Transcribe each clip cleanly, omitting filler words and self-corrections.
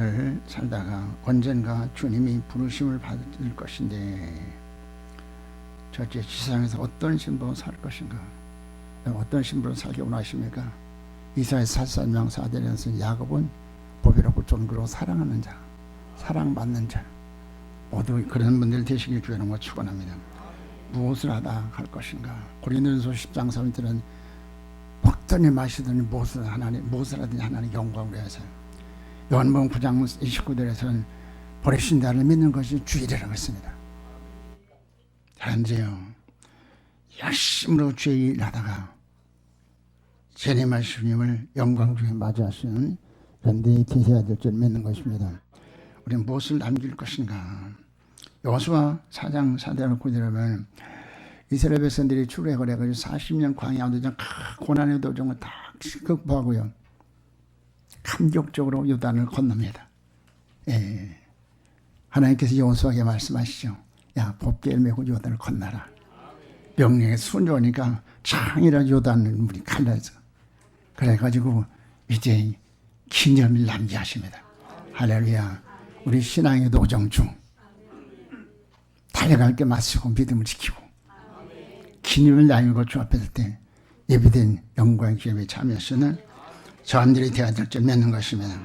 인생을 살다가 언젠가 주님이 부르심을 받을 것인데 저째 지상에서 어떤 신부로 살 것인가, 어떤 신부로 살기 원하십니까? 이사야 43장 4절에서 야곱은 보배롭고 존귀로 사랑하는 자, 사랑받는 자, 모두 그런 분들 되시길 주님과 축원합니다. 무엇을 하다 갈 것인가? 고린도전서 10장 3절은 먹더니 마시더니 무엇을 하든지 하나님 영광을 위해서. 요한복음 9장 29절에서는 버리신 자를 믿는 것이 주일이라고 했습니다. 그런데요, 열심으로 주의 일 하다가 주님의 주님을 영광 중에 맞이하시는 런데이 되셔야 될 줄 믿는 것입니다. 우리는 무엇을 남길 것인가? 여호수아 4장 4절 9절에 이스라엘 백성들이 출애굽해가지고 40년 광야 도전 고난의 도전을 다 극복하고요, 감격적으로 요단을 건넙니다. 예. 하나님께서 여호수아에게 말씀하시죠. 야, 법궤를 메고 요단을 건너라. 명령에 순종하니까 창이라 요단을 물이 갈라져. 그래가지고 이제 기념을 남게 하십니다. 할렐루야. 우리 신앙의 도정 중 달려갈 게 마치고 믿음을 지키고 기념을 남기고 주 앞에 설 때 예비된 영광 기업에 참여하시는 저함들이 되어야 될 줄 믿는 것입니다.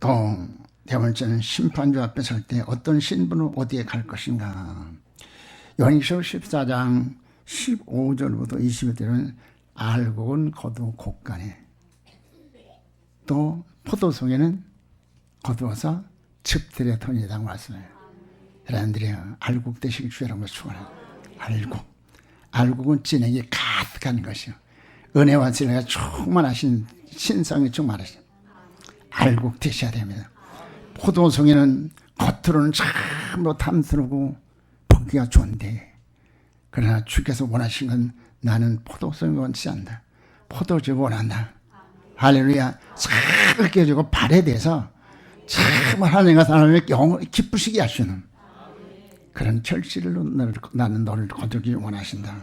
또 네 번째는 심판주 앞에 설 때 어떤 신분으로 어디에 갈 것인가. 요한계시록 14장 15절부터 20절은 알곡은 거두 곡간에, 또 포도송에는 거두어서 즙들에 던지다고 말씀해요. 여러분들이 알곡 되시길 주라고 축원합니다. 알곡은 진액이 가득한 것이요, 은혜와 진리가 충만하신 신성이 충만하신 알곡 되셔야 됩니다. 포도송이는 겉으로는 참으로 탐스러고 보기가 좋은데, 그러나 주께서 원하신 건 나는 포도송이 원치 않다, 포도즙 원한다. 할렐루야. 잘 깨지고 발에 대해서 참 하나님과 사람을 기쁘시게 하시는 그런 결실로 나는 너를 거두기 원하신다.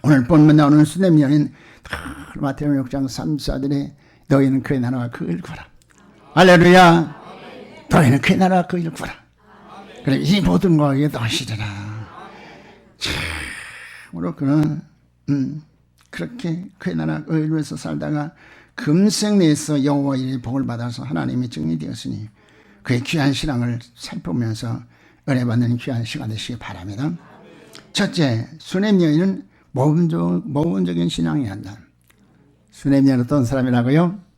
오늘 본문 나오는 수냄년인 마태복음 6장 34절에 너희는 그의 나라와 그 일 구하라. 할렐루야. 너희는 그의 나라와 그 일 구하라. 그래, 이 모든 것에 너시리라. 참으로 그는 그렇게 그의 나라 그 일 위해서 살다가 금생 내에서 여호와의 일에 복을 받아서 하나님의 증인이 되었으니 그의 귀한 신앙을 살펴보면서 은혜 받는 귀한 시간 되시기 바랍니다. 첫째, 수냄 여인은 모범적인 신앙이 한다. 수냄 여인은 어떤 사람이라고요?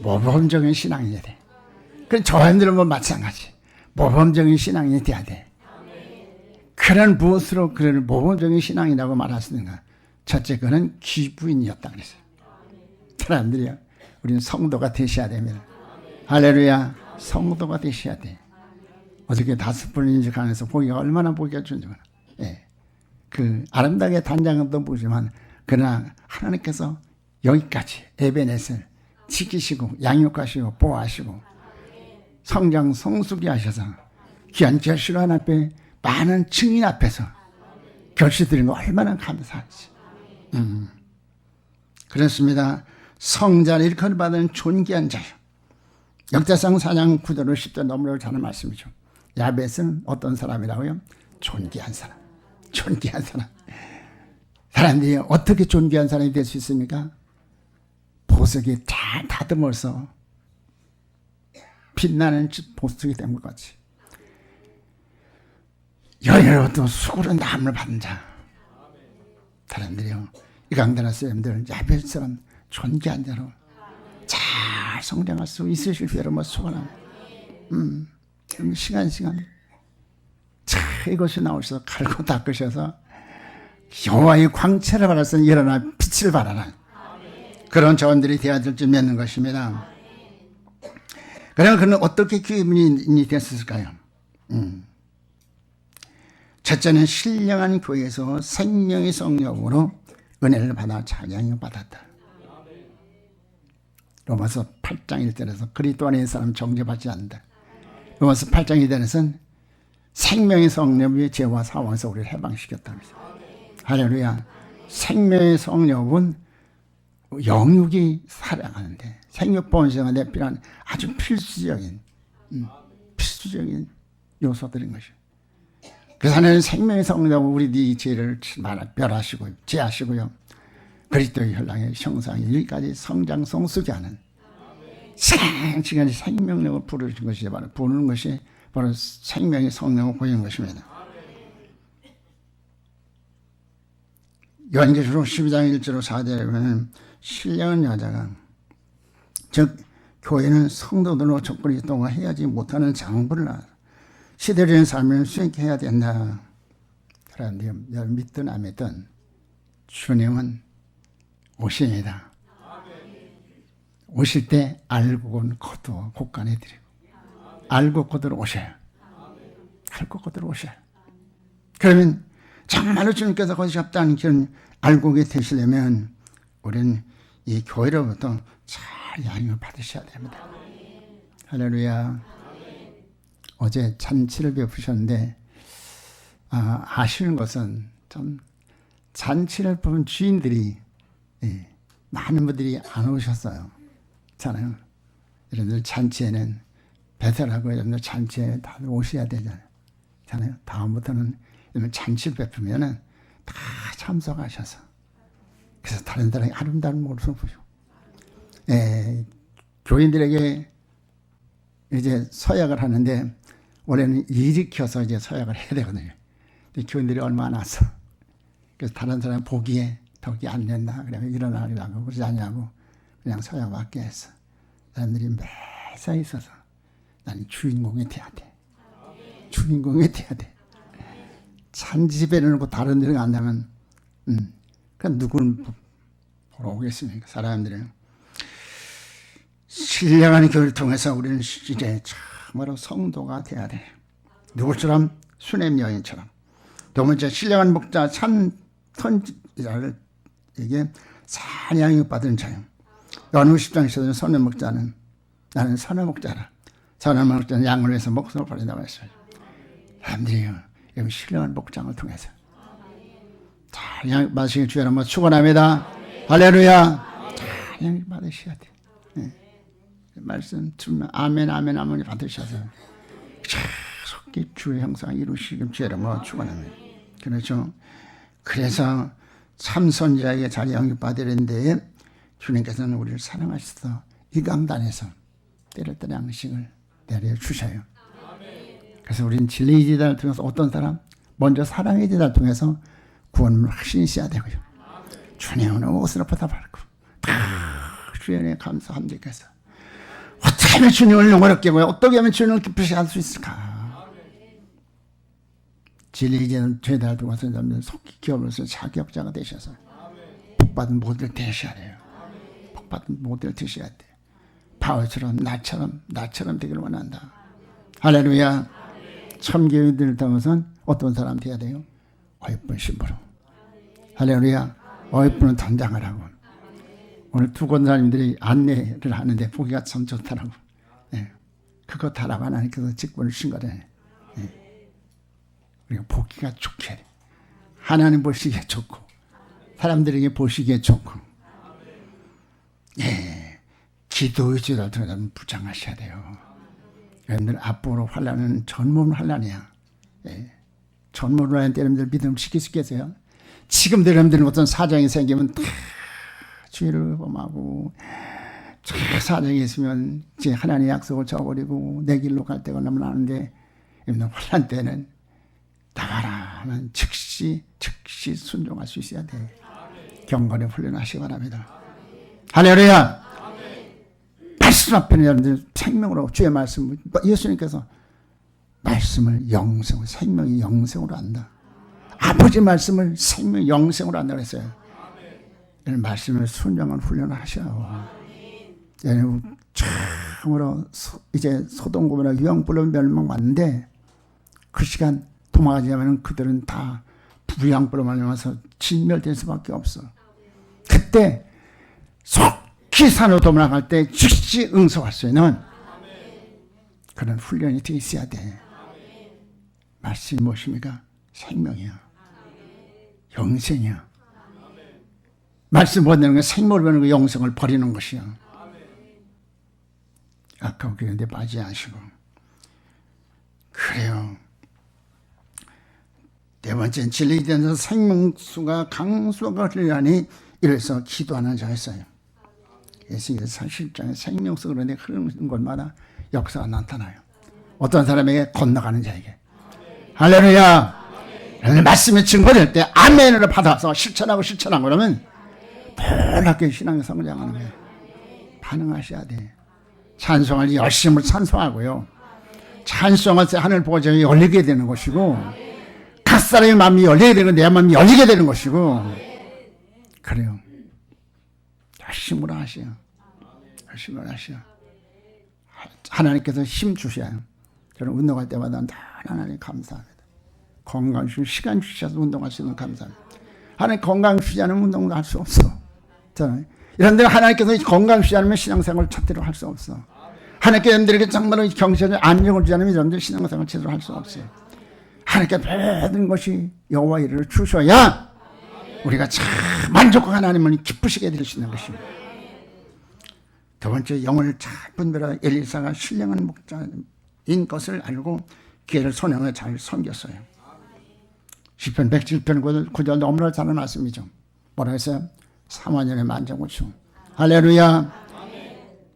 모범적인 신앙이 돼. 그럼 저희들은 뭐 마찬가지. 모범적인 신앙이 돼야 돼. 그런 무엇으로 그를 모범적인 신앙이라고 말할 수 있는가? 첫째, 그는 귀부인이었다 그랬어요. 사람들이요, 우리는 성도가 되셔야 됩니다. 할렐루야. 성도가 되셔야 돼. 어저께 5분 인식하면서 보기가 얼마나 보기가 좋은지 몰라. 예. 그 아름답게 단장도 보지만 그러나 하나님께서 여기까지 에베네셀 지키시고 양육하시고 보호하시고 성장 성숙이 하셔서 귀한 결실 하나 앞에 많은 증인 앞에서 결실 드리는 거 얼마나 감사하지. 그렇습니다. 성자를 일컬어 받은 존귀한 자요. 역대상 4장 9절로 10절 너무나 잘 말씀이죠. 야벳은 어떤 사람이라고요? 존귀한 사람. 존귀한 사람. 사람들이 어떻게 존귀한 사람이 될 수 있습니까? 보석이 다 다듬어서 빛나는 보석이 된 것 같이. 여유로도 수고로 남을 받은 자. 사람들이요, 이 강단한 사람들 야벳처럼 존귀한 자로 잘 성장할 수 있으실 여러분 소원합니다. 시간 자, 이것이 나오셔서 갈고 닦으셔서 여호와의 광채를 받아서 일어나 빛을 발하는 그런 자원들이 되어야 될 줄 믿는 것입니다. 그러나 그는 어떻게 귀인이 됐을까요? 첫째는 신령한 교회에서 생명의 성령으로 은혜를 받아 찬양을 받았다. 로마서 8장 1절에서 그리스도 안에 있는 사람 정죄받지 않는다. 로마서 8장 2절에서는 생명의 성령이 죄와 사망에서 우리를 해방시켰다면서. 할렐루야. 생명의 성령은 영육이 살아가는데 생육번성에 필요한 아주 필수적인 요소들인 것이요. 그래서 하나님 생명의 성령 우리 네 죄를 멸하시고 제하시고요. 그리스도의 혈랑의 형상이 여기까지 성장 성숙이 하는 생시간에 생명력을 부르신 것이 바로 부르는 것이 바로 생명의 성령을 보이는 것입니다. 요한계시록 12장 1절로 4절에 보면 신령한 여자가 즉 교회는 성도들로 적그리 동화해야지 못하는 장부를 시대적인 삶을 수행해야 된다. 그런데 믿든 안 믿든 주님은 오십니다. 오실 때 알고는 거두어 곳간해드리고 알고 거두러 오셔요. 알고 거두러 오셔요. 그러면 정말로 주님께서 거두셨다는 길 알고 계시려면 우리는 이 교회로부터 잘 양육을 받으셔야 됩니다. 할렐루야. 어제 잔치를 베푸셨는데 아쉬운 것은 좀 잔치를 보면 주인들이 많은 분들이 안 오셨어요. 잖아요. 여러분들 잔치에는 배설하고 여러분들 잔치에 다들 오셔야 되잖아요. 다음부터는 잔치를 베푸면은 다 참석하셔서 그래서 다른 사람이 아름다운 모습을 보시고 교인들에게 이제 서약을 하는데 올해는 일으켜서 이제 서약을 해야 되거든요. 근데 교인들이 얼마 안 왔어. 그래서 다른 사람 보기에 덕이 안 된다. 그래서 일어나려고 그러지 않냐고 그냥 서약 받게 했어. 사람들이 매사 있어서 나는 주인공이 돼야 돼. 주인공이 돼야 돼. 잔집에 놓고 다른 데를 간다면 그럼 누구를 보러 오겠습니까? 사람들은 신령한 교회를 통해서 우리는 이제 참으로 성도가 돼야 돼. 누구처럼? 수냄 여인처럼. 두 번째, 신령한 목자 참 선지자를 이게 사냥을 받은 자요. 요한복음 10장에서는 선한 목자는 나는 선한 목자라. 선한 목자는 양을 위해서 목숨을 버린다고 했어요. 사람들이요, 여러분 신령한 목장을 통해서 잘 양 받으시길 주여 한번 축원합니다. 할렐루야. 잘 양 받으셔야 돼. 말씀 들으면 아멘 아멘 아멘 받으셔서 계속히 주의 형상 이루시길 주여 한번 축원합니다. 그렇죠. 그래서 참 선지자에게 잘 영입받으는데 주님께서는 우리를 사랑하셔서 이 강단에서 때를 양식을 내려주셔요. 그래서 우리는 진리의 제자를 통해서 어떤 사람? 먼저 사랑의 제자를 통해서 구원을 확신히 있어야 되고요. 주님은 옷을 엎어다 밟고 주의 은혜에 감사합니다께서 어떻게 하면 주님을 영원롭게 하고 어떻게 하면 주님을 기쁘시게 할 수 있을까? 진리의 제자를 통해서 속히 기업으로서 자격자가 되셔서 복받은 모델 되셔야 돼요. 복받은 모델 되셔야 돼. 바울처럼 나처럼 되기를 원한다. 할렐루야. 참교인들을 통해서는 어떤 사람 돼야 돼요? 어여쁜 신부로. 할렐루야. 어여쁜 단장을 하고 오늘 두 권사님들이 안내를 하는데 보기가 참 좋더라고. 그거 다라고 하나님께서 직분을 주신 거잖아요. 우리가 보기가 좋게 하나님 보시기에 좋고 사람들에게 보시기에 좋고 기도의 지도를 통해서 부장하셔야 돼요. 여러분들 앞으로 환란은 전문 환란이야. 전문 환란 때 여러분들 믿음을 지킬 수 있겠어요? 지금 여러분들은 어떤 사정이 생기면 다 죄를 범하고 저 사정이 있으면 이제 하나님의 약속을 저버리고 내 길로 갈 때가 너무 많은데 여러분들 환란 때는 나가라 하면 즉시 순종할 수 있어야 돼. 경건에 훈련하시기 바랍니다. 할렐루야. 말씀 앞에는 여러분들 생명으로 주의 말씀을 예수님께서 말씀을 생명이 영생으로 한다. 아버지 말씀을 생명 영생으로 한다고 했어요. 이런 말씀을 순종한 훈련을 하셔요. 여러분 참으로 이제 소돔 고모라 유황불로 멸망 왔는데 그 시간 도망가지 않으면 그들은 다 부양불로 말미암아서 진멸될 수밖에 없어. 그때 속히 산으로 도망갈 때 즉시 응석할 수 있는 그런 훈련이 되어 있어야 돼. 말씀이 무엇입니까? 생명이야. 영생이야. 말씀 버리는 건 생명을 버리는 거 영생을 버리는 것이요. 아까워 그런데 빠지지 않으시고. 그래요. 네 번째는 진리에 대해서 생명수가 강수가 흘러가니 이래서 기도하는 자가 있어요. 예수님께서 40장에 생명수 흐르는 곳마다 역사가 나타나요. 어떤 사람에게 건너가는 자에게. 할렐루야. 말씀이 증거될 때 아멘으로 받아서 실천하고 그러면 놀랍게 신앙의 성장하는 거예요. 반응하셔야 돼. 찬송을 열심히 찬송하고요. 찬송할 때 하늘 보좌가 열리게 되는 것이고 각 사람의 마음이 열리게 되고 내 마음이 열리게 되는 것이고 그래요. 열심히 하시오. 열심히 하시오. 하나님께서 힘 주셔요. 저는 운동할 때마다 다 하나님 감사합니다. 건강 주시고 시간 주셔서 운동할 수 있는 감사합니다. 하나님 건강 주지 않으면 운동도 할 수 없어. 저는 이런 데는 하나님께서 건강 주지 않으면 신앙생활을 제대로 할 수 없어. 하나님께 여러분들에게 정말로 경제적 안정을 주지 않으면 여러분들 신앙생활을 제대로 할 수 없어요. 하나님께 모든 것이 여호와 이르를 주셔야 우리가 참 만족하고 하나님을 기쁘시게 될 수 있는 것입니다. 두 번째, 영을 잘 분별하여 엘리사가 신령한 목자인 것을 알고 기회를 손행하여 잘 섬겼어요. 시편 107편 9절 너무나 잘 말씀이죠. 뭐라 했어요? 사모년의 만정고추. 할렐루야.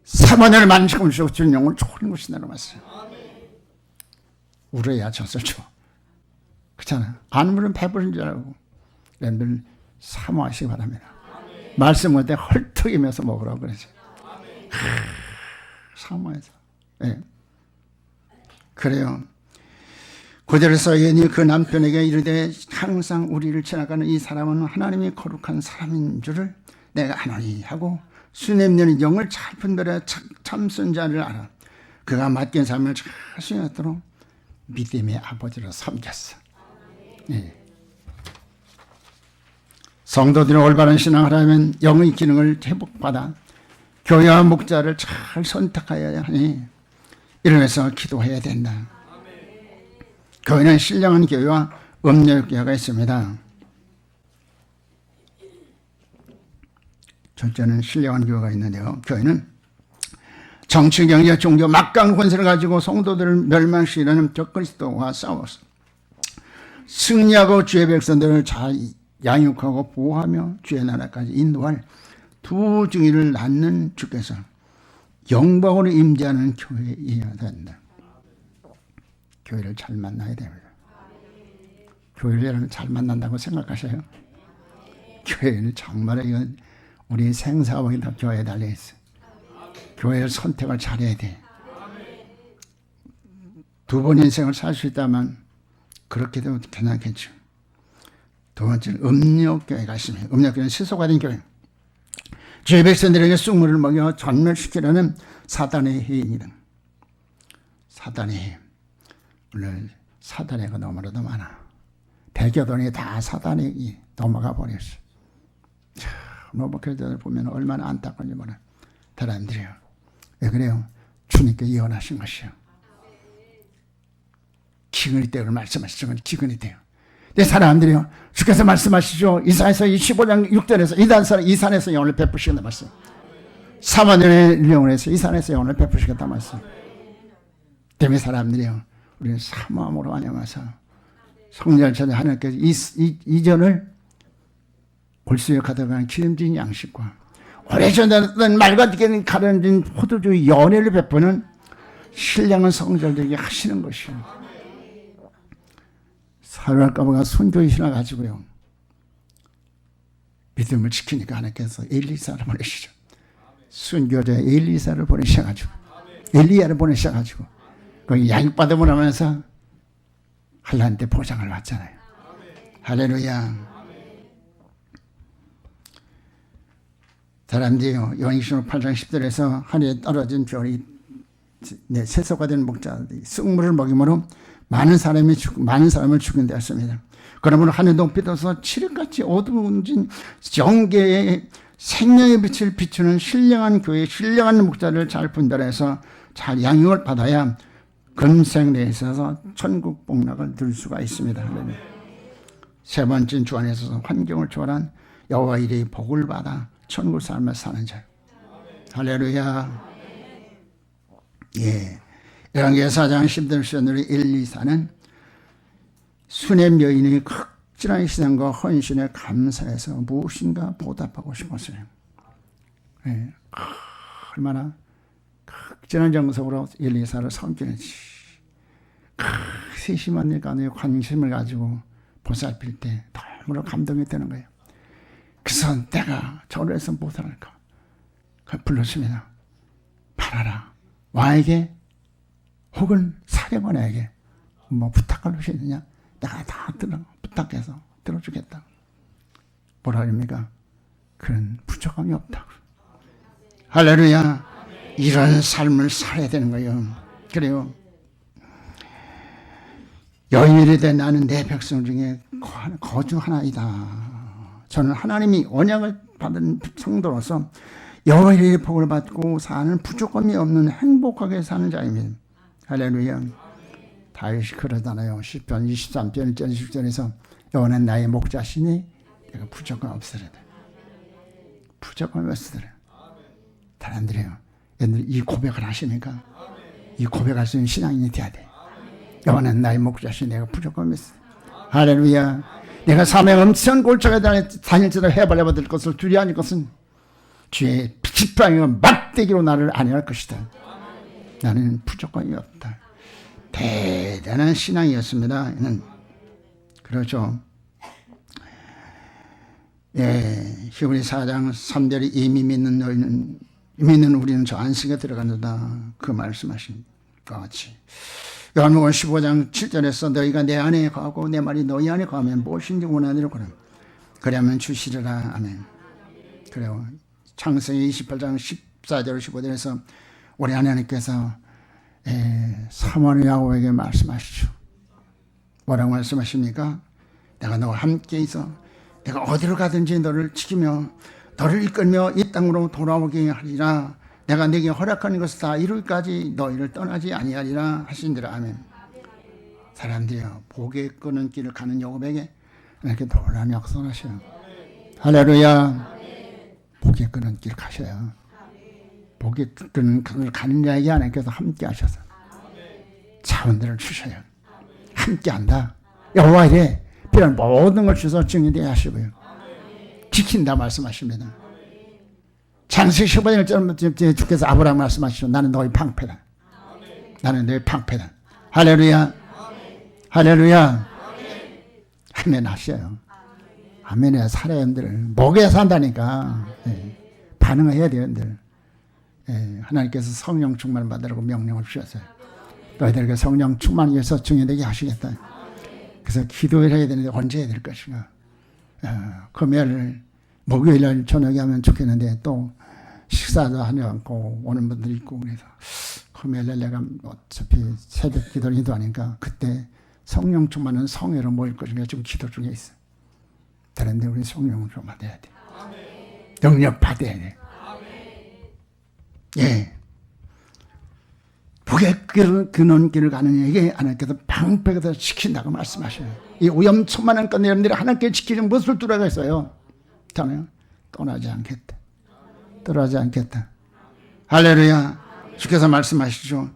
사모년의 만정고추 주는 영을 좋은 것이 나로 왔어요. 울어야 젖을 줘. 그렇잖아. 안 물으면 배부른 줄 알고. 여러분들 사모하시기 바랍니다. 말씀할 때 헐떡이면서 먹으라고 그러죠. 사모해서. 네. 그래요. 고대로서 여인이 그 남편에게 이르되 항상 우리를 지나가는 이 사람은 하나님이 거룩한 사람인 줄을 내가 아노니 하고 수냄년의 영을 잘 분별해 참선 자를 알아. 그가 맡긴 삶을 잘 수행하도록 믿음의 아버지로 섬겼어. 네. 성도들이 올바른 신앙을 하면 영의 기능을 회복받아 교회와 목자를 잘 선택하여야 하니 이러면서 기도해야 된다. 교회는 신령한 교회와 음녀교회가 있습니다. 첫째는 신령한 교회가 있는데요. 교회는 정치, 경제, 종교, 막강 권세를 가지고 성도들을 멸망시키려는 적그리스도와 싸웠어. 승리하고 주의 백성들을 잘 양육하고 보호하며 주의 나라까지 인도할 두 증인을 낳는 주께서 영광으로 임재하는 교회이어야 된다. 교회를 잘 만나야 됩니다. 교회를 여러분 잘 만난다고 생각하셔요? 교회는 정말 이건 우리 생사하고 다 교회에 달려있어요. 교회를 선택을 잘해야 돼. 두 번 인생을 살 수 있다면 그렇게 되면 괜찮겠죠. 두 번째는 음욕교회가 있습니다. 음욕교회는 시소가 된 교회. 주의 백성들에게 쑥물을 먹여 전멸시키려는 사단의 해입니다. 사단의 해. 물론 사단의 거 너무나도 많아. 백여돈이 다 사단이 넘어가 버렸어. 노복교회들 보면 얼마나 안타까운지 몰라. 사람들이요. 왜 그래요? 주님께 예언하신 것이요. 기근이 때를 말씀하시죠. 기근이 때요. 내 사람들이요. 주께서 말씀하시죠. 이사야서 15장 6절에서 이 산에서 영혼을 베푸시겠다 말씀. 사마년의 영을 해서 이 산에서 영혼을 베푸시겠다 말씀. 때문에 사람들이요. 우리는 사모함으로 안녕하사 성전을 찾아 하나님께서 이전을 골수에 가득한 기름진 양식과 오래전에 말과 가려진 포도주의 연회를 베푸는 신령한 성전들에게 하시는 것이요. 사울과가 순교의 신을 가지고요. 믿음을 지키니까 하나님께서 엘리사를 보내시죠. 순교자 엘리사를 보내셔가지고 엘리야를 보내셔가지고 거기 양육받음을 하면서 한란때 보장을 받잖아요. 할렐루야. 사람들이요. 요한계시록 8장 10절에서 하늘에 떨어진 별이 세속화 된 목자들이 쑥물을 먹임으로 많은 사람을 죽인 되었습니다. 그러므로 하늘 높이도서 칠흑같이 어두운진 영계의 생명의 빛을 비추는 신령한 교회, 신령한 목자를 잘 분별해서 잘 양육을 받아야 금생내에 있어서 천국 복락을 누릴 수가 있습니다. 세 번째는 주 안에 있어서 환경을 초월한 여호와 이레의 복을 받아 천국 삶을 사는 자. 할렐루야. 예. 열왕기하 4장 10절 1, 2, 4는 수넴 여인의 극진한 희생과 헌신에 감사해서 무엇인가 보답하고 싶었어요. 예. 얼마나 극진한 정성으로 엘리사를 섬기는지, 세심한 일 간에 관심을 가지고 보살필 때 너무나 감동이 되는 거예요. 그래서 내가 저를 해서 못할까? 불렀습니다. 말하라. 왕에게 혹은 사령관에게 뭐 부탁할 것이 있느냐? 내가 다 부탁해서 들어주겠다. 뭐라 합니까? 그런 부족함이 없다고. 할렐루야. 이런 삶을 살아야 되는 거예요. 그래요. 여인이 된 나는 내 백성 중에 거주 하나이다. 저는 하나님이 언약을 받은 성도로서 여호와의 복을 받고 사는 부족함이 없는 행복하게 사는 자입니다. 할렐루야. 다윗이 그러잖아요. 시편 23편 1절 10절에서 여호와는 나의 목자시니 내가 부족함 없으리라. 부족함이 없으리라. 사람들이요. 얘들 이 고백을 하시니까 이 고백할 수 있는 신앙인이 돼야 돼. 여호와는 나의 목자시니 내가 부족함이 없으리라. 할렐루야. 내가 삶의 엄청 골짜기에 다닐지라도 해발려 받을 것을 두려워하는 것은 주의 지팡이와 막대기로 나를 안위할 것이다. 나는 부족함이 없다. 대단한 신앙이었습니다. 그렇죠. 예, 히브리 4장 3절에 이미 믿는 우리는 저 안식에 들어간다. 그 말씀하신 것 같이. 요한복음 15장 7절에서 너희가 내 안에 거하고 내 말이 너희 안에 거하면 무엇인지 원하는 대로 그러면 주시리라. 아멘. 그래요. 창세기 28장 14절 15절에서 우리 하나님께서 사모님 야곱에게 말씀하시죠. 뭐라고 말씀하십니까? 내가 너와 함께 있어 내가 어디로 가든지 너를 지키며 너를 이끌며 이 땅으로 돌아오게 하리라. 내가 네게 허락하는 것을 다 이루기까지 너희를 떠나지 아니하리라 하신지라. 아멘. 사람들이요, 복에 끄는 길을 가는 야곱에게 이렇게 놀라운 역선하셔요. 할렐루야. 복에 끄는 길 가셔요. 복에 끄는 길을 가는 자에게 하나님께서 함께 하셔서 자원들을 주셔요. 함께 한다. 여호와 이래 필요한 모든 걸 주셔서 증인되게 하시고요. 지킨다 말씀하십니다. 창세기 15장 주께서 아브라함 말씀하시죠. 나는 너희 방패다. 나는 너희 방패다. 할렐루야. 할렐루야. 아멘 하셔요. 아멘에 살아야 한들 목에 산다니까. 반응을 해야 돼요. 하나님께서 성령 충만을 받으라고 명령을 주셨어요. 너희들에게 성령 충만을 위해서 증인되게 하시겠다. 그래서 기도를 해야 되는데 언제 해야 될 것인가. 금요일 목요일 저녁에 하면 좋겠는데 또 식사도 하려고 오는 분들이 있고 그래서 금요일날 내가 어차피 새벽 기도를 인도하니까 그때 성령 충만은 성회로 모일 것인가 지금 기도 중에 있어요. 그런데 우리 성령을 좀 받아야 돼. 능력 받아야 돼. 예. 복의 그는 길을 가는 이에게 하나님께서 방패가 되어 지킨다고 말씀하셔요. 이 위험천만한 건데 여러분들이 하나님께 지키는 무엇을 두려가 있어요? 저는 떠나지 않겠다. 떠나지 않겠다. 할렐루야. 주께서 말씀하시죠.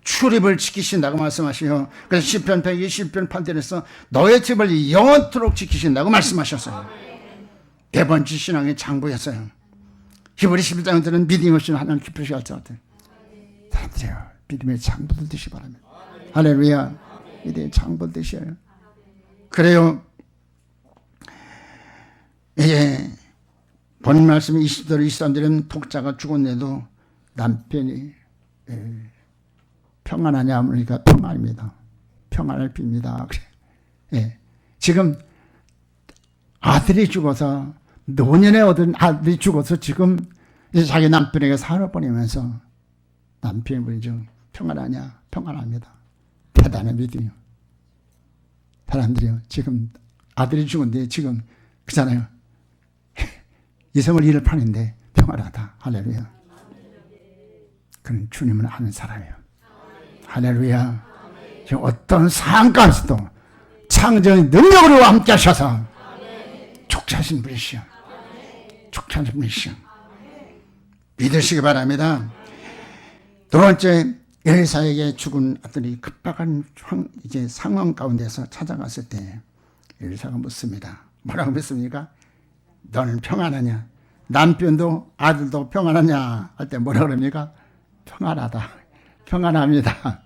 출입을 지키신다고 말씀하시요. 그래서 시편 120편 8절에서 너의 집을 영원토록 지키신다고 말씀하셨어요. 네 번째 신앙의 장부였어요. 히브리 11장들은 믿음이 없이는 하나님 기쁘시 할 것 같아요. 사람들이요, 믿음의 장부들 되시 바랍니다. 할렐루야. 믿음의 장부들 되셔요. 그래요. 이제 본 말씀 20절 23절은 독자가 죽었는데도 남편이 평안하냐 하니까 평안입니다. 평안을 빕니다. 예. 지금 아들이 죽어서 노년에 얻은 아들이 죽어서 지금 이제 자기 남편에게 살아버리면서 남편이 물죠. 평안하냐? 평안합니다. 대단한 믿음이요. 사람들이요. 지금 아들이 죽은데 지금 그잖아요. 이성을 잃을 판인데 평안하다. 할렐루야. 그는 주님을 아는 사람이에요. 할렐루야. 지금 어떤 상황 가운데서도 창조의 능력으로 함께 하셔서 족자신 분이시여. 촉하는 분이시오. 믿으시기 바랍니다. 두 번째, 엘리사에게 죽은 아들이 급박한 이제 상황 가운데서 찾아갔을 때 엘리사가 묻습니다. 뭐라고 묻습니까? 너는 평안하냐? 남편도 아들도 평안하냐? 할 때 뭐라 그럽니까? 평안하다. 평안합니다.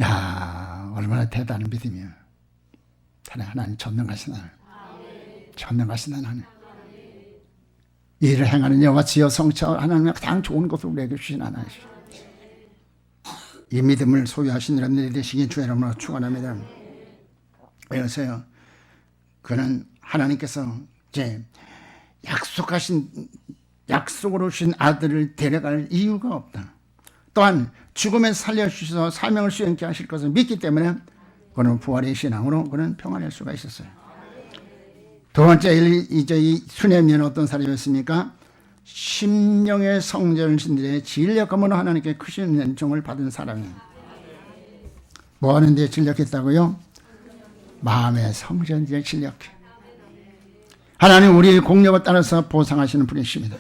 야, 얼마나 대단한 믿음이야. 하나님 전능하신 하나님. 전능하신 하나님. 이를 행하는 여호와 지어 성취하여 하나님의 가장 좋은 것을 우리에게 주신 하나님이시오. 이 믿음을 소유하신 여러분들이 되시기 주의 이름으로 축원합니다. 왜요세요? 그는 하나님께서 이제 약속으로 주신 아들을 데려갈 이유가 없다. 또한 죽음에 살려주셔서 사명을 수행케 하실 것을 믿기 때문에 그는 부활의 신앙으로 그는 평안할 수가 있었어요. 두 번째, 이제 이 수넴이는 어떤 사람이었습니까? 심령의 성전신들의 진력함으로 하나님께 크신 은총을 받은 사람이에요. 뭐 하는 데 진력했다고요? 마음의 성전에 진력해. 하나님 우리의 공력을 따라서 보상하시는 분이십니다.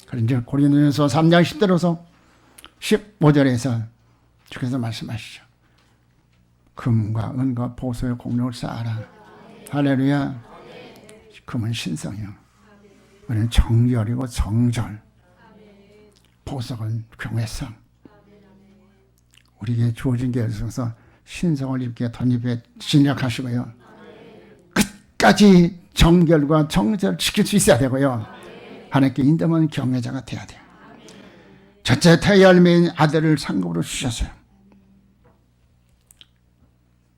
그런데 고린도전서 3장 10절로서 15절에서 주께서 말씀하시죠. 금과 은과 보소의 공력을 쌓아라. 할렐루야. 금은 신성이요, 은은 정결이고 정절, 보석은 경외성. 우리에게 주어진 게 있어서 신성을 입게 덧입에 진력하시고요, 끝까지 정결과 정절을 지킬 수 있어야 되고요, 하나님께 인정하는 경외자가 돼야 돼요. 첫째, 태의 열매인 아들을 상급으로 주셨어요.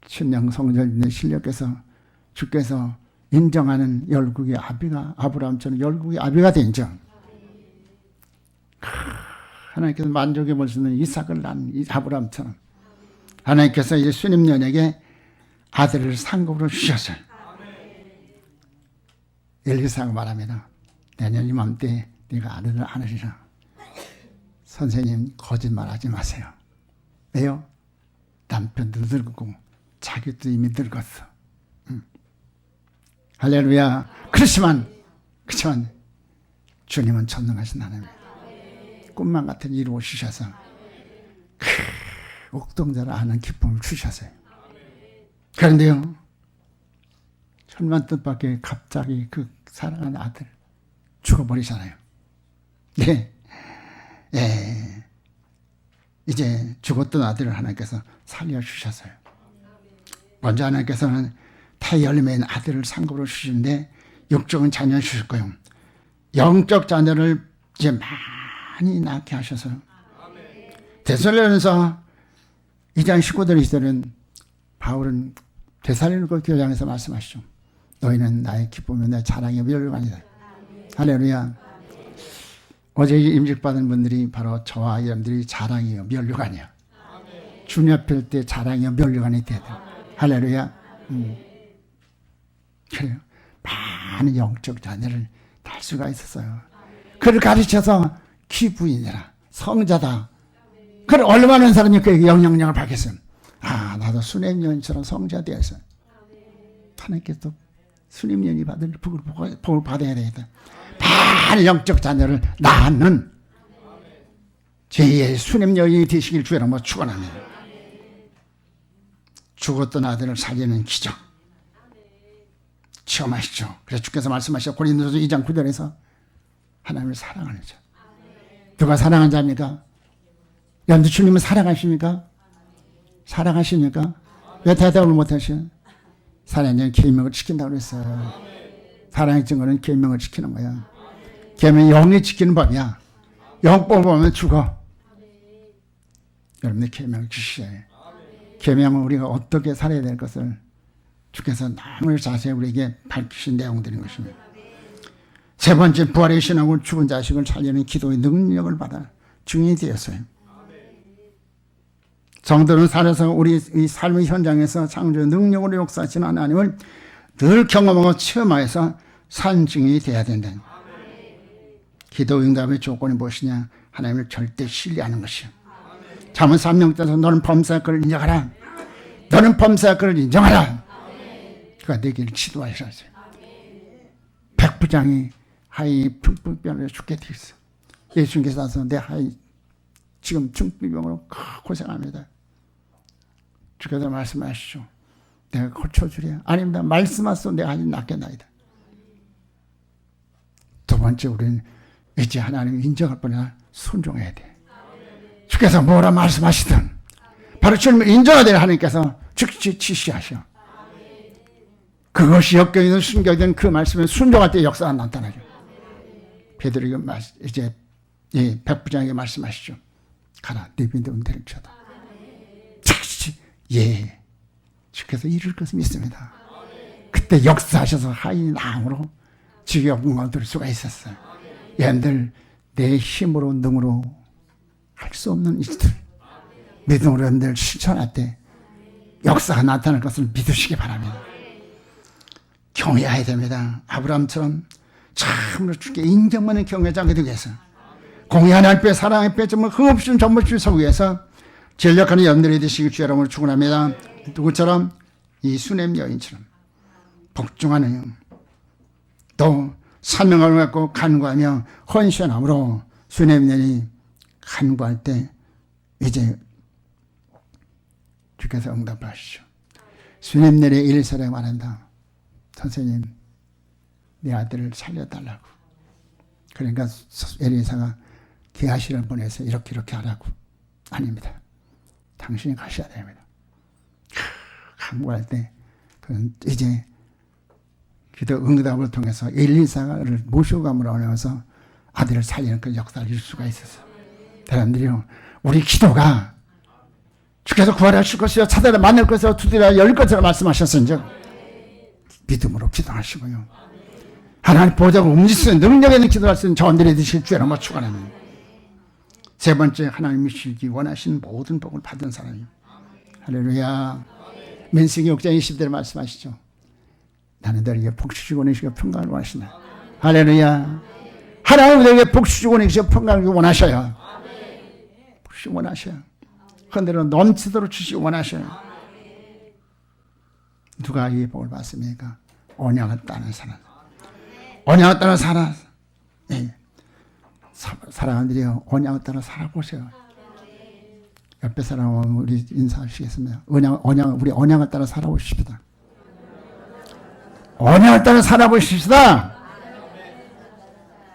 신령 성전의 신령께서 주께서 인정하는 열국의 아비가, 아브라함처럼 열국의 아비가 된 점, 하나님께서 만족해 볼 수 있는 이삭을 낳은 아브라함처럼 하나님께서 이제 수넴년에게 아들을 상급으로 주셨어요. 엘리사가 말합니다. 내년 이맘때 네가 아들을 안으리라. 선생님, 거짓말하지 마세요. 왜요? 남편도 늙고 자기도 이미 늙었어. 할렐루야. 그렇지만 주님은 전능하신 하나님이에요. 꿈만 같은 일을 주셔서 옥동자를 아는 기쁨을 주셨어요. 그런데요, 천만 뜻밖의 갑자기 그 사랑하는 아들 죽어버리잖아요. 네. 예. 이제 죽었던 아들을 하나님께서 살려주셨어요. 먼저 하나님께서는 태열매인 아들을 상급으로 주시는데 육적인 자녀를 주실 거예요. 영적 자녀를 이제 많이 낳게 하셔서 데살로니가서 2장 19절 20절은 바울은 데살로니가 교회장에서 말씀하시죠. 너희는 나의 기쁨이며 내 자랑의 멸류관이다. 할렐루야. 어제 임직받은 분들이 바로 저와 여러분들이 자랑이요 멸류관이야. 주님 앞에 때 자랑이요 멸류관이 돼야 돼. 할렐루야. 그래요. 많은 영적 자녀를 낳을 수가 있었어요. 그를 가르쳐서 기부인이라 성자다. 그걸 얼마나 사람이 그에게 영향력을 받겠어요. 아, 나도 수냄년처럼 성자 되어서 하나님께서 수냄년이 받을 복을 받아야 되겠다. 많은 영적 자녀를 낳는 제2의 수냄년이 되시길 주의 이름으로 축원합니다. 죽었던 아들을 살리는 기적 체험하시죠. 그래서 주께서 말씀하시죠. 고린도서 2장 9절에서 하나님을 사랑하는 자. 누가 사랑한 자입니까? 여러분들 주님은 사랑하십니까? 사랑하십니까? 왜 대답을 못하시요? 사랑은 계명을 지킨다고 그랬어요. 사랑의 증거는 계명을 지키는 거야. 계명은 영이 지키는 법이야. 영법 보면 죽어. 여러분들 계명을 지키셔야 해요. 계명은 우리가 어떻게 살아야 될 것을 주께서 너무 자세히 우리에게 밝히신 내용들인 것입니다. 세 번째, 부활의 신앙으로 죽은 자식을 살리는 기도의 능력을 받아 증인이 되었어요. 성도는 살아서 우리 이 삶의 현장에서 창조의 능력으로 역사하시는 하나님을 늘 경험하고 체험하여서 산 증인이 되어야 된다. 기도 응답의 조건이 무엇이냐? 하나님을 절대 신뢰하는 것이요. 잠언 3장에서 너는 범사할 것을 인정하라. 너는 범사할 것을 인정하라. 그가 내 길을 지도하시라. 백부장이 하이 중풍병으로 죽게 돼 있어. 예수님께서 와서 내 하이 지금 중풍병으로 고생합니다. 주께서 말씀하시죠. 내가 고쳐주랴. 아닙니다. 말씀하소 내가 아직 낫겠나이다. 두 번째 우리는 이제 하나님을 인정할 뿐이나 순종해야 돼. 주께서 뭐라 말씀하시든 바로 주님을 인정하되 하나님께서 즉시 지시하셔. 그것이 역경이든 순경이든 그 말씀에 순종할 때 역사가 나타나죠. 베드로에게 이제 백부장에게 말씀하시죠. 가라 네 믿음은 되는 자다. 즉시 예 주께서 이룰 것을 믿습니다. 그때 역사하셔서 하인 낭으로 지옥 문을 들 수가 있었어요. 얘들 내 힘으로 능으로 할 수 없는 일들 믿음으로 여러분들 실천할 때 역사가 나타날 것을 믿으시기 바랍니다. 경외해야 됩니다. 아브라함처럼 참으로 주께 인정받는 경외자가 되기 위해서 공의 하나님 앞에 사랑 앞에 정말 흠없이 전부줄 서기 위해서 전력하는 여러분들이 되시길 주의 이름으로 축원합니다. 누구처럼 이 수냄 여인처럼 복종하는 또 사명을 갖고 간구하며 헌신함으로 수냄 여인이 간구할 때 이제 주께서 응답하시죠. 수냄 여인의 일사에 말한다. 선생님 내 아들을 살려달라고. 그러니까 엘리사가 게하시를 보내서 이렇게 하라고. 아닙니다. 당신이 가셔야 됩니다. 간구할 때 이제 기도 응답을 통해서 엘리사를 모시고 감으로 나와서 아들을 살리는 그 역사를 이룰 수가 있었어요. 사람들이요, 우리 기도가 주께서 구하실 것이요 찾아라 만날 것이요 두드려 열릴 것이라 말씀하셨은즉 믿음으로 기도하시고요. 하나님 보좌를 움직일 수 있는 능력 있는 기도할 수 있는 자원들이 되실 줄 알고 축원합니다. 세 번째, 하나님이 주시기 원하시는 모든 복을 받은 사람이에요. 할렐루야. 민수기 6장 20절에 말씀하시죠. 나는 너에게 복 주시고 내시고 평강을 원하신다. 할렐루야. 하나님은 너에게 복 주시고 내시고 평강을 원하셔요. 복 주시고 원하셔요. 그런데로 넘치도록 주시고 원하셔요. 누가 이 복을 받습니까? 언약을 따는 사람. 언약을 따라 살아. 예. 사랑하는데요, 언약을 따라 살아보세요. 옆에 사람하고 우리 인사하시겠습니다. 우리 언약을 따라 살아보십시다. 언약을 따라 살아보십시다.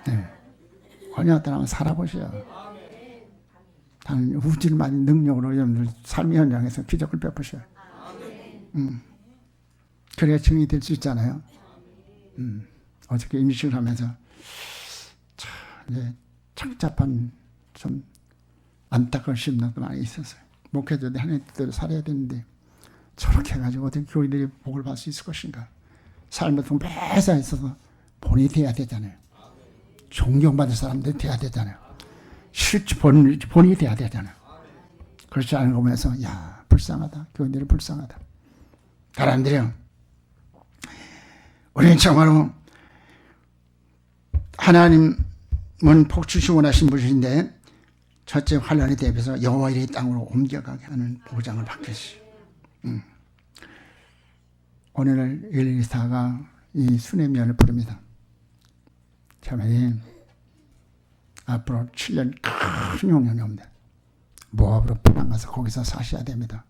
네. 언약을 따라 살아보세요. 다른 우주를 많은 능력으로 여러분들 삶의 현장에서 기적을 베푸셔요. 그래야 증인이 될 수 있잖아요. 어저께 임직을 하면서 참 이제 착잡한 좀 안타까운 심정도 많이 있었어요. 목회자들 하나님 뜻대로 살아야 되는데 저렇게 해가지고 어떻게 교인들이 복을 받을 수 있을 것인가. 삶을 통해 매사 있어서 본이 돼야 되잖아요. 존경받을 사람들이 돼야 되잖아요. 실제 본이 돼야 되잖아요. 그렇지 않은 거 보면서 야 불쌍하다. 교인들이 불쌍하다. 사람들이요, 우리는 정말로 하나님은 복 주시고 원하신 분이신데 첫째 환난에 대비해서 여호와 이르의 땅으로 옮겨가게 하는 보장을 받겠어요. 오늘 엘리사가 이 수넴년을 부릅니다. 자매님, 앞으로 7년 큰 용년이 옵니다. 모압으로 피난 가서 거기서 사셔야 됩니다.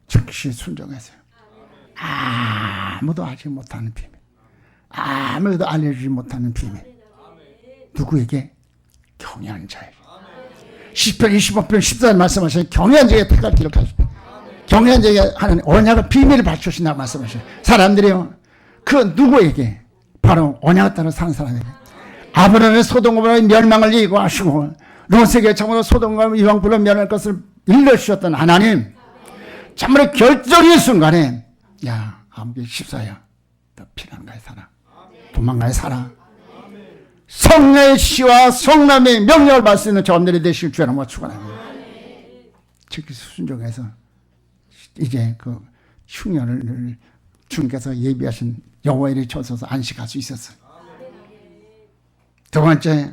즉시 순종하세요. 아무도 알지 못하는 비밀, 아무도 알려주지 못하는 비밀. 누구에게? 경외하는 자에게. 시편 25편 14절 말씀하셔요. 경외한 자에게 택할 기록하십니다. 경외한 자에게 하는 언약의 비밀을 밝혀주신다고 말씀하셔요. 사람들이요, 그 누구에게? 바로 언약을 따라 사는 사람에게. 아브라함의 소돔과 멸망을 예고하시고 롯에게 참으로 소돔과 이방불로 멸할 것을 일러주셨던 하나님, 참으로 결정의 순간에 야 아무개 14야 너 피난가에 살아, 도망가에 살아. 성례의 시와 성남의 명령을 받을 수 있는 자원들이 되실 줄 알고 축원합니다. 즉시 순종해서 이제 그 흉년을 주님께서 예비하신 여호와의 일에 쳐서서 안식할 수 있었어요. 두 번째,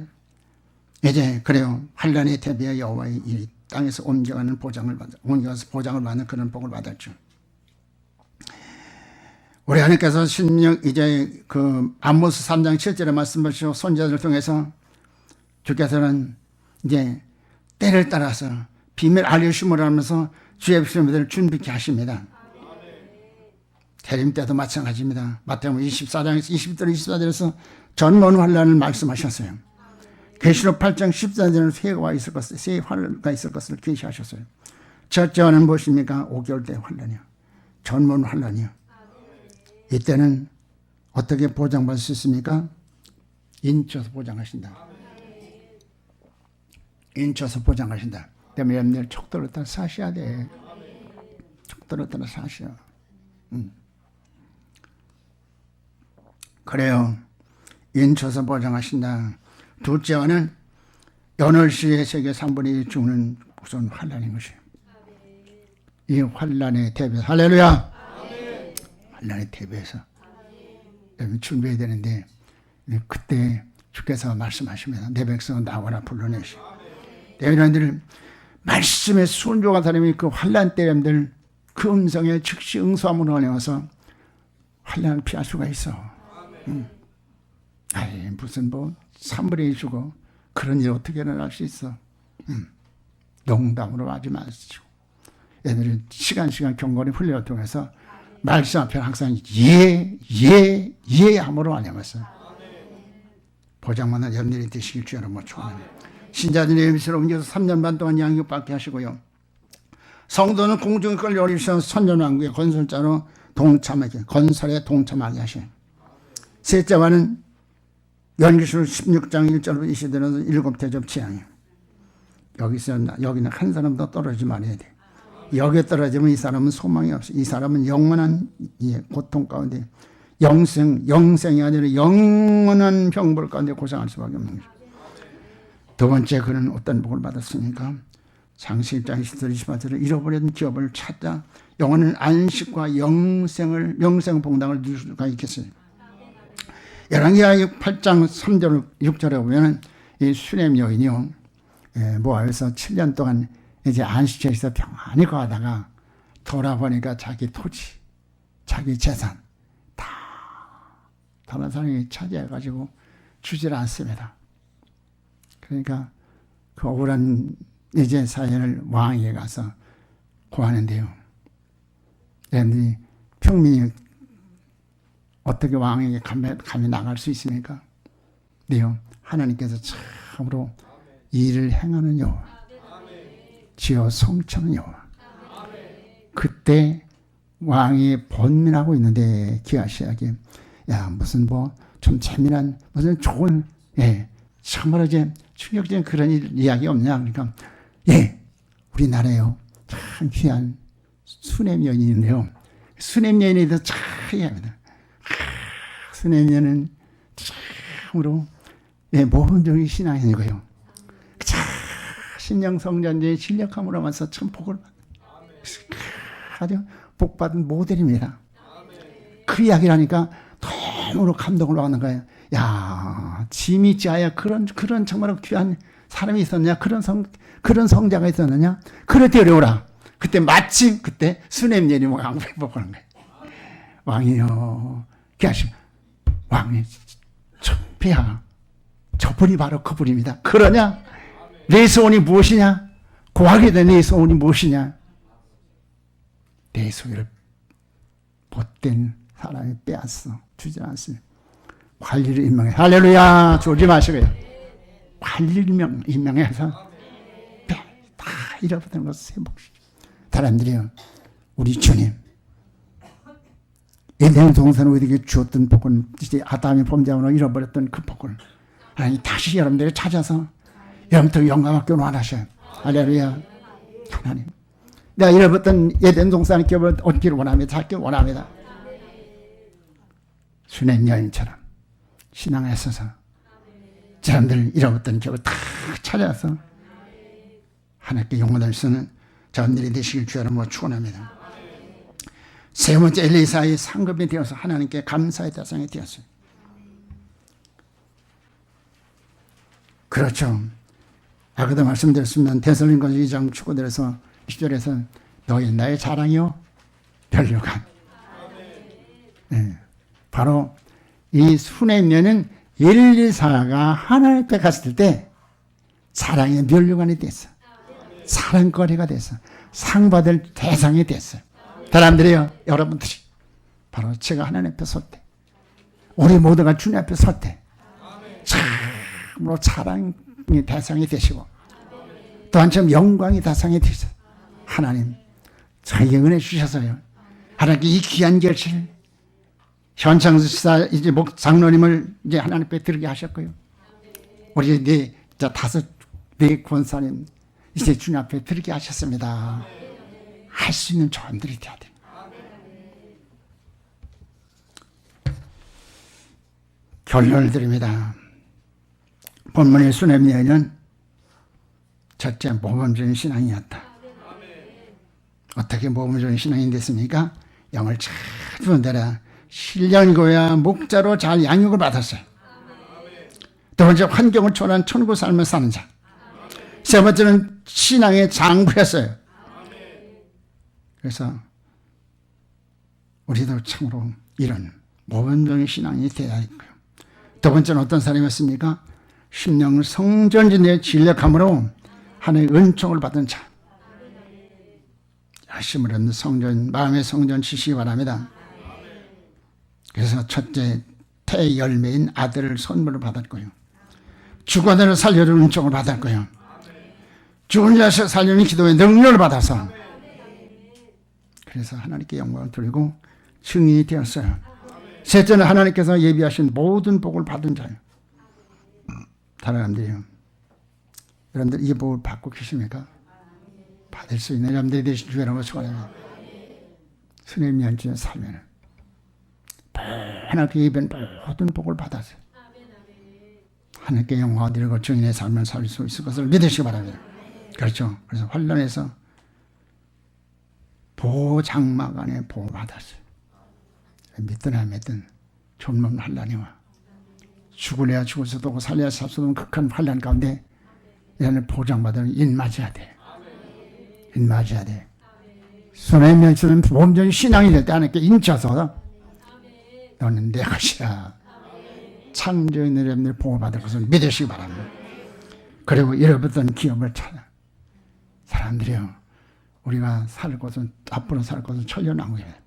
이제 그래요, 환난에 대비해 여호와의 이 땅에서 옮겨가서 보장을 받는 그런 복을 받았죠. 우리 하나님께서 신명 이제 그 아모스 3장 7절에 말씀하시고 선지자들 통해서 주께서는 이제 때를 따라서 비밀 알려심을 하면서 주의 백성들을 준비케 하십니다. 대림 때도 마찬가지입니다. 마태복음 24장 20절 24절에서 전원 환란을 말씀하셨어요. 계시록 8장 14절에는 새 환란가 있을 것을 계시하셨어요. 첫째 환란은 무엇입니까? 5개월 때 환란이요. 전원 환란이요. 이때는 어떻게 보장받을 수 있습니까? 인쳐서 보장하신다. 인쳐서 보장하신다. 때문에 여러분들 척도를 따라 사셔야 돼. 척도를 따라 사셔. 그래요. 인쳐서 보장하신다. 둘째와는 연월시의 세계 3분의 1 죽는 우선 환란인 것이에요. 이 환란에 대비해서 할렐루야. 환란에 대비해서 여러분 준비해야 되는데 그때 주께서 말씀하십니다. 내 백성은 나와라 불러내시. 여러분들 말씀에 순종한 사람이 그 환란 때 여러분들 그 음성에 즉시 응수함으로 내어서 환란을 피할 수가 있어. 아니 무슨 뭐 3분의 1 주고 그런 일 어떻게 일어날 수 있어. 농담으로 하지 마시고 얘들은 시간 경건의 훈련을 통해서 말씀 앞에 항상 예 함으로 안녕하세요. 보장만한 여러분들이 되시길 주여로 뭐 축원합니다. 신자들의 미스를 옮겨서 3년 반 동안 양육받게 하시고요. 성도는 공중에 끌려 올리셔서 선전왕국의 건설자로 건설에 동참하게 하시고 셋째와는 연기술 16장 1절부터 20절에서 7대접 재앙이에요. 여기는 한 사람도 떨어지지 말아야 돼. 여기에 떨어지면 이 사람은 소망이 없어. 이 사람은 영원한 고통 가운데 영생이 아니라 영원한 병벌 가운데 고생할 수밖에 없는 거죠. 두 번째 그는 어떤 복을 받았습니까? 창세기 1장 20절 28절에 잃어버린 기업을 찾아 영원한 안식과 영생 복당을 누릴 수가 있겠어요. 열왕기하 8장 3절 6절에 보면 이 수렘 여인이요 모압에서 7년 동안 이제 안식처에서 평안히 거하다가 돌아보니까 자기 토지, 자기 재산 다 다른 사람이 차지해가지고 주질 않습니다. 그러니까 그 억울한 이제 사연을 왕에게 가서 고하는데요. 여러분들이 평민이 어떻게 왕에게 감히 나갈 수 있습니까? 네요. 하나님께서 참으로 일을 행하는 여호와, 지어 성취하는 여호와. 그때 왕이 번민하고 있는데 기아시하게 야 무슨 뭐 좀 재미난 무슨 좋은 참으로 이제 충격적인 그런 이야기 없냐? 그러니까 우리나라에요 참 귀한 수냄 여인인데요. 수냄 여인에 대해서 참 얘기합니다. 수냄 여인은 참으로 모범적인 신앙인이고요. 신령 성전제의 신력함으로만서 참 복을 아주 복받은 모델입니다. 그 이야기를 하니까 너무로 감동을 받는 거예요. 야, 짐이 짜야 그런 정말 귀한 사람이 있었냐? 그런 성자가 있었느냐? 그럴 때 어려워라. 그때 마침 그때 수냄 여인이 왕을 보는 거예요. 왕이요, 기하시 왕이 폐하 저분이 바로 그분입니다. 그러냐? 내 소원이 무엇이냐? 고하게 된 내 소원이 무엇이냐? 내 소유를 못된 사람이 빼앗어 주지 않습니다. 관리를 임명해. 할렐루야. 졸지 마시고요. 관리를 임명해서 다 잃어버리는 것을 회복시켜. 사람들이요, 우리 주님 에덴 동산을 우리에게 주었던 복을, 이제 아담이 범죄함으로 잃어버렸던 그 복을 하나님 다시 여러분들이 찾아서 여러분들 영광받게 원하셔요. 할렐루야. 하나님, 내가 잃어버렸던 에덴 동산의 기업을 얻기를 원합니다. 찾기를 원합니다. 수냄 여인처럼 신앙에 있어서 사람들 잃어버렸던 기업을 다 찾아서 하나님께 영원할 수는 저들이 되시길 주여 뭐 축원합니다. 세 번째 엘리사의 상급이 되어서 하나님께 감사의 대상이 되었어요. 그렇죠. 아까도 말씀드렸습니다. 데살로니가 2장 축구들에서 10절에서 너희 나의 자랑이요 멸류관. 예. 바로 이 수냄녀는 엘리사가 하나님 앞에 갔을 때 사랑의 면류관이 됐어. 사랑거리가 됐어. 상 받을 대상이 됐어요. 사람들이요, 여러분들이 바로 제가 하나님 앞에 설 때, 우리 모두가 주님 앞에 설 때 참으로 사랑의 대상이 되시고 또한 참 영광의 대상이 되셔. 하나님 저에게 은혜 주셔서요, 하나님께 이 귀한 결실 현창수 지사 이제 장로님을 이제 하나님 앞에 들게 하셨고요, 우리 네 권사님 이제 주님 앞에 들게 하셨습니다. 할 수 있는 조언들이 돼야 돼요. 결론을 드립니다. 본문의 수냄녀는 첫째 모범적인 신앙이었다. 어떻게 모범적인 신앙이 됐습니까? 영을 잘 부은대라 신령이고야 목자로 잘 양육을 받았어요. 두 번째 환경을 초월한 천국 삶을 사는 자. 세 번째는 신앙의 장부였어요. 그래서 우리도 참으로 이런 모범적인 신앙이 되어야 했고요. 두 번째는 어떤 사람이었습니까? 심령 성전진의 진력함으로 하나님의 은총을 받은 자. 열심을 얻는 성전, 마음의 성전 지시기 바랍니다. 그래서 첫째 태열매인 아들을 선물로 받았고요, 죽어들을 살려주는 은총을 받았고요, 죽은 자식 살려는 기도의 능력을 받아서 그래서 하나님께 영광을 드리고 증인이 되었어요. 셋째는 하나님께서 예비하신 모든 복을 받은 자예요. 사랑하는데요, 여러분들 이 복을 받고 계십니까? 받을 수 있는 여러분들이 되신 주 여러분 축원합니다. 스님 연주에 살면 하나님께 예비한 모든 복을 받았어요. 하나님께 영광을 드리고 증인의 삶을 살 수 있을 것을 믿으시기 바랍니다. 그렇죠. 그래서 환란에서 보장막 안에 보호 받았어요. 믿든 안 믿든 존문 환란이 와. 죽을래야 죽을 수도 없고 살려야 살 수도 없는 극한 환란 가운데 이런 보장받으면 인맞아야 돼. 인맞아야 돼. 손에 면치는 몸적인 신앙이 될 때 하나님께 인쳐서 너는 내 것이야. 창조인 여러분들 보호받을 것을 믿으시기 바랍니다. 그리고 잃어버렸던 기업을 찾아. 사람들이요, 우리가 살 곳은, 앞으로 살 곳은 천년왕국이에요.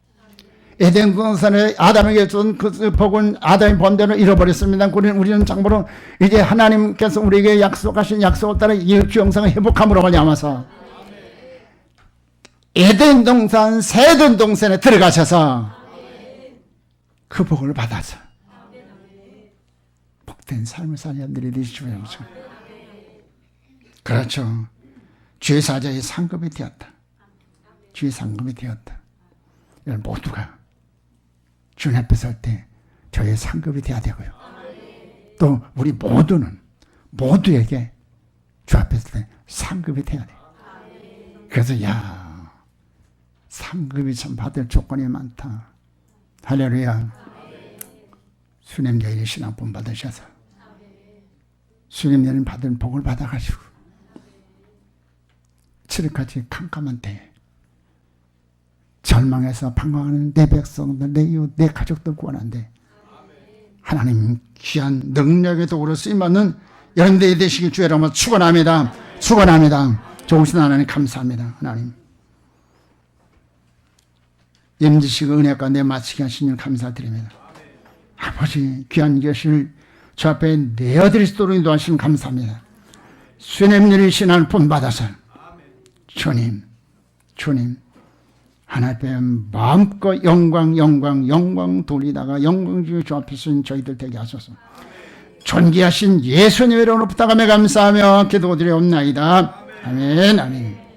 에덴 동산에 아담에게 준 그 복은 아담이 본대로 잃어버렸습니다. 우리는 참고로 이제 하나님께서 우리에게 약속하신 약속을 따라 이 영상을 회복함으로 말미암아서 에덴 동산, 세든 동산에 들어가셔서 그 복을 받아서 복된 삶을 사는 자들이 되시죠. 그렇죠. 주의 사자의 상급이 되었다. 주의 상급이 되었다. 이런 모두가 주님 앞에 설 때 저의 상급이 되어야 되고요. 또 우리 모두에게 주 앞에 설 때 상급이 되어야 돼요. 그래서 상급이 참 받을 조건이 많다. 할렐루야. 수냄 여인이 신앙품 받으셔서 수냄 여인 받은 복을 받아가지고 칠흑같이 캄캄한 때에 절망해서 방황하는 내 백성들, 내 이웃, 내 가족들 구원한데 하나님 귀한 능력의 도구로 쓰임받는 여러분들이 되시길 주의 이름으로 축원합니다. 축원합니다. 좋으신 하나님 감사합니다. 하나님 임지식 은혜 가운데 마치게 하시니 감사드립니다. 아버지 귀한 것을 저 앞에 내어드릴 수 있도록 인도하시니 감사합니다. 수냄들이 신앙을 본받아서 주님 하나님 마음껏 영광 돌리다가 영광 주의 주 앞에 서신 저희들 되게 하소서. 존귀하신 예수님의 이름으로 부탁하며 감사하며 기도드리옵나이다. 아멘.